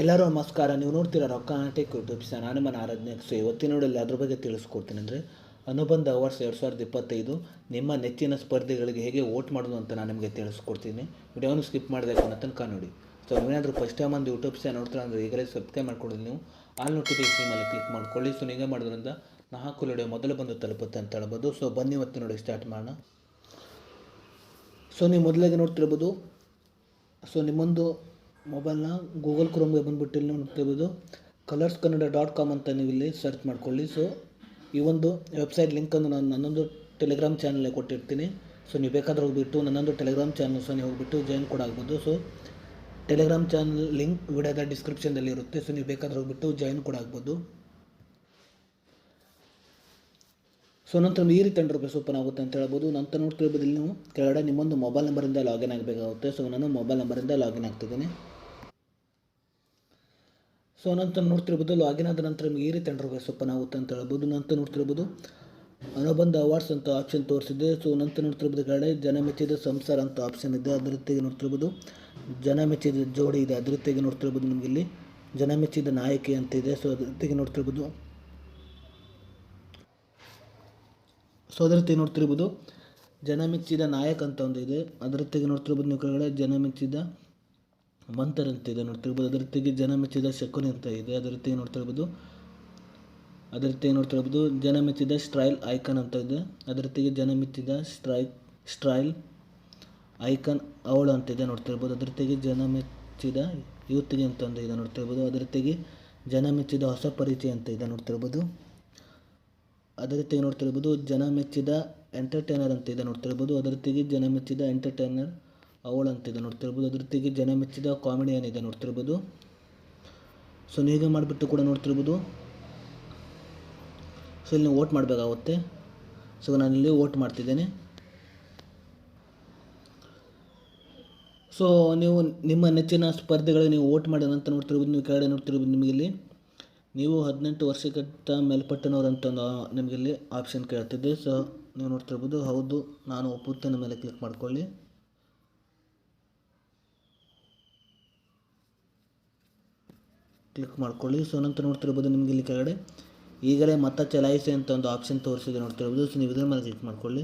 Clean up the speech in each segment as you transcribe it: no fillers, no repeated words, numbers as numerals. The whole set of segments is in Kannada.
ಎಲ್ಲರೂ ನಮಸ್ಕಾರ. ನೀವು ನೋಡ್ತೀರಾ ರೊಕ್ಕ ಟೆಕ್ ಯೂಟ್ಯೂಬ್ ಚಾನಲ್. ನಾನು ನಿಮ್ಮ ಆರಾಧನೆ. ಸೊ ಇವತ್ತಿನ ನೋಡಲ್ಲಿ ಅದ್ರ ಬಗ್ಗೆ ತಿಳಿಸ್ಕೊಡ್ತೀನಿ. ಅಂದರೆ ಅನುಬಂಧ ಅವಾರ್ಡ್ಸ್ 2025 ನಿಮ್ಮ ನೆಚ್ಚಿನ ಸ್ಪರ್ಧೆಗಳಿಗೆ ಹೇಗೆ ವೋಟ್ ಮಾಡೋದು ಅಂತ ನಾನು ನಿಮಗೆ ತಿಳಿಸ್ಕೊಡ್ತೀನಿ. ವಿಡಿಯೋವನ್ನು ಸ್ಕಿಪ್ ಮಾಡಬೇಕು ಅನ್ನೋ ತನಕ ನೋಡಿ. ಸೊ ನೀವೇನಾದರೂ ಫಸ್ಟ್ ಟೈಮ್ ಒಂದು ಯೂಟ್ಯೂಬ್ ಚಾನಲ್ ನೋಡ್ತಾರೆ ಅಂದರೆ ಈಗಲೇ ಸಬ್ಸ್ಕ್ರೈಬ್ ಮಾಡ್ಕೊಳ್ಳಿ. ನೀವು ಆಲ್ ನೋಟಿಫಿಕೇಶನ್ ಮೇಲೆ ಕ್ಲಿಕ್ ಮಾಡ್ಕೊಳ್ಳಿ. ಸೊ ನೀವೇ ಮಾಡೋದ್ರಿಂದ ನಾ ಹಾಕೋ ವಿಡಿಯೋ ಮೊದಲು ಬಂದು ತಲುಪುತ್ತೆ ಅಂತ ಹೇಳ್ಬೋದು. ಸೊ ಬನ್ನಿ ಇವತ್ತು ನೋಡಿ ಸ್ಟಾರ್ಟ್ ಮಾಡೋಣ. ಸೊ ನೀವು ಮೊದಲಿಗೆ ನೋಡ್ತಿರ್ಬೋದು. ಸೊ ನಿಮ್ಮೊಂದು ಮೊಬೈಲ್ನ ಗೂಗಲ್ ಕ್ರೋಮ್ಗೆ ಬಂದುಬಿಟ್ಟು ಇಲ್ಲಿ ನೋಡ್ತಿರ್ಬೋದು colorskannada.com ಅಂತ ನೀವು ಇಲ್ಲಿ ಸರ್ಚ್ ಮಾಡ್ಕೊಳ್ಳಿ. ಸೊ ಈ ಒಂದು ವೆಬ್ಸೈಟ್ ಲಿಂಕನ್ನು ನಾನು ನನ್ನೊಂದು ಟೆಲಿಗ್ರಾಮ್ ಚಾನಲ್ಗೆ ಕೊಟ್ಟಿರ್ತೀನಿ. ಸೊ ನೀವು ಬೇಕಾದ್ರೆ ಹೋಗಿಬಿಟ್ಟು ನನ್ನೊಂದು ಟೆಲಿಗ್ರಾಮ್ ಚಾನಲ್ ಸೊ ನೀವು ಹೋಗಿಬಿಟ್ಟು ಜಾಯಿನ್ ಕೂಡ ಆಗ್ಬೋದು. ಸೊ ಟೆಲಿಗ್ರಾಮ್ ಚಾನಲ್ ಲಿಂಕ್ ವಿಡಿಯೋದ ಡಿಸ್ಕ್ರಿಪ್ಷನ್ದಲ್ಲಿ ಇರುತ್ತೆ. ಸೊ ನೀವು ಬೇಕಾದ್ರೆ ಹೋಗಿಬಿಟ್ಟು ಜಾಯಿನ್ ಕೂಡ ಆಗ್ಬೋದು. ಸೊ ನಂತರ ಈ ರೀತಿ ಇಂಟರ್ಫೇಸ್ ಓಪನ್ ಆಗುತ್ತೆ ಅಂತ ಹೇಳ್ಬೋದು. ನಂತರ ನೋಡ್ತಿರ್ಬೋದು ಇಲ್ಲಿ ನೀವು ಕೆಳಗಡೆ ನಿಮ್ಮೊಂದು ಮೊಬೈಲ್ ನಂಬರಿಂದ ಲಾಗಿನ್ ಆಗಬೇಕಾಗುತ್ತೆ. ಸೊ ನಾನು ಮೊಬೈಲ್ ನಂಬರಿಂದ ಲಾಗಿನ್ ಆಗ್ತಿದ್ದೀನಿ. ಸೊ ನಂತರ ನೋಡ್ತಿರ್ಬೋದು ಲಾಗಿನ್ ಆದ ನಂತರ ನಿಮಗೆ ಈ ರೀತಿ ಇಂಟರ್ಫೇಸ್ ಓಪನ್ ಆಗುತ್ತೆ ಅಂತ ಹೇಳ್ಬೋದು. ನಂತರ ನೋಡ್ತಿರ್ಬೋದು ಅನುಬಂಧ ಅವಾರ್ಡ್ಸ್ ಅಂತ ಆಪ್ಷನ್ ತೋರಿಸಿದೆ. ಸೊ ನಂತರ ನೋಡ್ತಿರ್ಬೋದು ಕೆಳಗಡೆ ಜನಮೆಚ್ಚಿದ ಸಂಸಾರ ಅಂತ ಆಪ್ಷನ್ ಇದೆ. ಅದ್ರ ಜೊತೆಗೆ ನೋಡ್ತಿರ್ಬೋದು ಜನಮೆಚ್ಚಿದ ಜೋಡಿ ಇದೆ. ಅದ್ರ ಜೊತೆಗೆ ನೋಡ್ತಿರ್ಬೋದು ನಿಮಗೆ ಇಲ್ಲಿ ಜನಮೆಚ್ಚಿದ ನಾಯಕಿ ಅಂತ ಇದೆ. ಸೊ ಅದ್ರ ಜೊತೆಗೆ ನೋಡ್ತಿರ್ಬೋದು ಜನಮೆಚ್ಚಿದ ನಾಯಕ ಅಂತ ಒಂದು ಇದೆ. ಅದರ ಜೊತೆಗೆ ನೋಡ್ತಿರ್ಬೋದು ನೀವು ಕೆಳಗಡೆ ಜನಮೆಚ್ಚಿದ ಮಂತರ್ ಅಂತ ಇದೆ ನೋಡ್ತಿರ್ಬೋದು. ಅದರ ಜೊತೆಗೆ ಜನಮೆಚ್ಚಿದ ಶಕುನಿ ಅಂತ ಇದೆ. ಅದರ ಜೊತೆಗೆ ನೋಡ್ತಿರ್ಬೋದು ಜನಮೆಚ್ಚಿದ ಸ್ಟ್ರೈಲ್ ಐಕನ್ ಅಂತ ಇದೆ. ಅದರ ಜೊತೆಗೆ ಜನಮೆಚ್ಚಿದ ಸ್ಟ್ರೈಲ್ ಐಕನ್ ಅವಳು ಅಂತ ಇದೆ ನೋಡ್ತಿರ್ಬೋದು. ಅದರ ಜೊತೆಗೆ ಜನಮೆಚ್ಚಿದ ಯೂತ್ಗೆ ಅಂತ ಒಂದು ಇದೆ ನೋಡ್ತಿರ್ಬೋದು. ಅದರ ಜೊತೆಗೆ ಜನಮೆಚ್ಚಿದ ಹೊಸ ಪರಿಚಯ ಅಂತ ಇದೆ ನೋಡ್ತಿರ್ಬೋದು. ಅದೇ ರೀತಿ ನೋಡ್ತಿರ್ಬೋದು ಜನಮೆಚ್ಚಿದ ಎಂಟರ್ಟೈನರ್ ಅಂತ ಇದೆ ನೋಡ್ತಿರ್ಬೋದು. ಅದರ ಜೊತೆಗೆ ಜನಮೆಚ್ಚಿದ ಎಂಟರ್ಟೈನರ್ ಅವಳು ಅಂತಿದೆ ನೋಡ್ತಿರ್ಬೋದು. ಅದ್ರ ಜೊತೆಗೆ ಜನಮೆಚ್ಚಿದ ಕಾಮಿಡಿಯನ್ ಇದೆ ನೋಡ್ತಿರ್ಬೋದು. ಸೊ ನೀವೇ ಮಾಡಿಬಿಟ್ಟು ಕೂಡ ನೋಡ್ತಿರ್ಬೋದು. ಸೊ ಇಲ್ಲಿ ನೀವು ವೋಟ್ ಮಾಡಬೇಕಾಗುತ್ತೆ. ಸೊ ನಾನಿಲ್ಲಿ ವೋಟ್ ಮಾಡ್ತಿದ್ದೇನೆ. ಸೊ ನೀವು ನಿಮ್ಮ ನೆಚ್ಚಿನ ಸ್ಪರ್ಧೆಗಳಿಗೆ ನೀವು ವೋಟ್ ಮಾಡಿದ ನಂತರ ನೋಡ್ತಿರ್ಬೋದು ನೀವು ಕೆಳಗಡೆ ನೋಡ್ತಿರ್ಬೋದು ನಿಮಗೆ ಇಲ್ಲಿ ನೀವು 18 ವರ್ಷಕ್ಕಿಂತ ಮೇಲ್ಪಟ್ಟನವರು ಅಂತ ಒಂದು ನಿಮಗೆ ಇಲ್ಲಿ ಆಪ್ಷನ್ ಕೇಳ್ತಿದ್ದೆ. ಸೊ ನೀವು ನೋಡ್ತಿರ್ಬೋದು ಹೌದು ನಾನು ಒಪ್ಪುತ್ತೇನೆ ಮೇಲೆ ಕ್ಲಿಕ್ ಮಾಡ್ಕೊಳ್ಳಿ. ಸೊ ನಂತರ ನೋಡ್ತಿರ್ಬೋದು ನಿಮಗೆ ಇಲ್ಲಿ ಕೆಳಗಡೆ ಈಗಲೇ ಮತ ಚಲಾಯಿಸಿ ಅಂತ ಒಂದು ಆಪ್ಷನ್ ತೋರಿಸಿದೆ ನೋಡ್ತಿರ್ಬೋದು. ಸೊ ನೀವು ಇದರ ಮೇಲೆ ಕ್ಲಿಕ್ ಮಾಡ್ಕೊಳ್ಳಿ.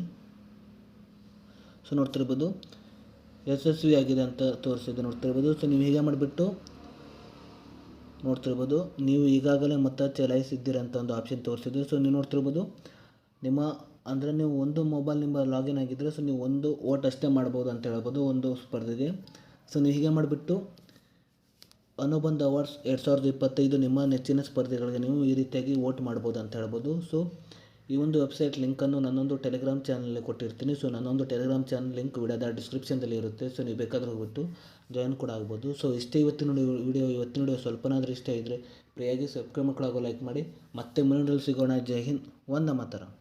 ಸೊ ನೋಡ್ತಿರ್ಬೋದು ಯಶಸ್ವಿಯಾಗಿದೆ ಅಂತ ತೋರಿಸಿದೆ ನೋಡ್ತಿರ್ಬೋದು. ಸೊ ನೀವು ಹೀಗೆ ಮಾಡಿಬಿಟ್ಟು ನೋಡ್ತಿರ್ಬೋದು ನೀವು ಈಗಾಗಲೇ ಮತ ಚಲಾಯಿಸಿದ್ದೀರ ಅಂತ ಒಂದು ಆಪ್ಷನ್ ತೋರಿಸಿದೆ. ಸೊ ನೀವು ನೋಡ್ತಿರ್ಬೋದು ನೀವು ಒಂದು ಮೊಬೈಲ್ ನಿಮ್ಮ ಲಾಗಿನ್ ಆಗಿದ್ದರೆ ಸೊ ನೀವು ಒಂದು ವೋಟ್ ಅಷ್ಟೇ ಮಾಡ್ಬೋದು ಅಂತ ಹೇಳ್ಬೋದು ಒಂದು ಸ್ಪರ್ಧೆಗೆ. ಸೊ ನೀವು ಹೀಗೆ ಮಾಡಿಬಿಟ್ಟು ಅನುಬಂಧ ಅವಾರ್ಡ್ಸ್ 2025 ನಿಮ್ಮ ನೆಚ್ಚಿನ ಸ್ಪರ್ಧೆಗಳಿಗೆ ನೀವು ಈ ರೀತಿಯಾಗಿ ವೋಟ್ ಮಾಡ್ಬೋದು ಅಂತ ಹೇಳ್ಬೋದು. ಸೊ ಈ ಒಂದು ವೆಬ್ಸೈಟ್ ಲಿಂಕನ್ನು ನನ್ನೊಂದು ಟೆಲಿಗ್ರಾಮ್ ಚಾನಲಲ್ಲಿ ಕೊಟ್ಟಿರ್ತೀನಿ. ಸೊ ನನ್ನೊಂದು ಟೆಲಿಗ್ರಾಮ್ ಚಾನಲ್ ಲಿಂಕ್ ವಿಡಿಯೋದ ಡಿಸ್ಕ್ರಿಪ್ಷನ್ದಲ್ಲಿ ಇರುತ್ತೆ. ಸೊ ನೀವು ಬೇಕಾದ್ರೆ ಹೋಗ್ಬಿಟ್ಟು ಜಾಯಿನ್ ಕೂಡ ಆಗ್ಬೋದು. ಸೊ ಇಷ್ಟೇ ಇವತ್ತಿನ ವಿಡಿಯೋ ಸ್ವಲ್ಪನಾದರೂ ಇಷ್ಟ ಇದ್ದರೆ ಫ್ರೀಯಾಗಿ ಸಬ್ಸ್ಕ್ರೈಬ್ ಮಕ್ಕಳಾಗೋ ಲೈಕ್ ಮಾಡಿ. ಮತ್ತೆ ಮುಂದಿನ ಸಿಗೋಣ. ಜೈ ಹಿಂದ್, ವಂದೇ ಮಾತರಂ.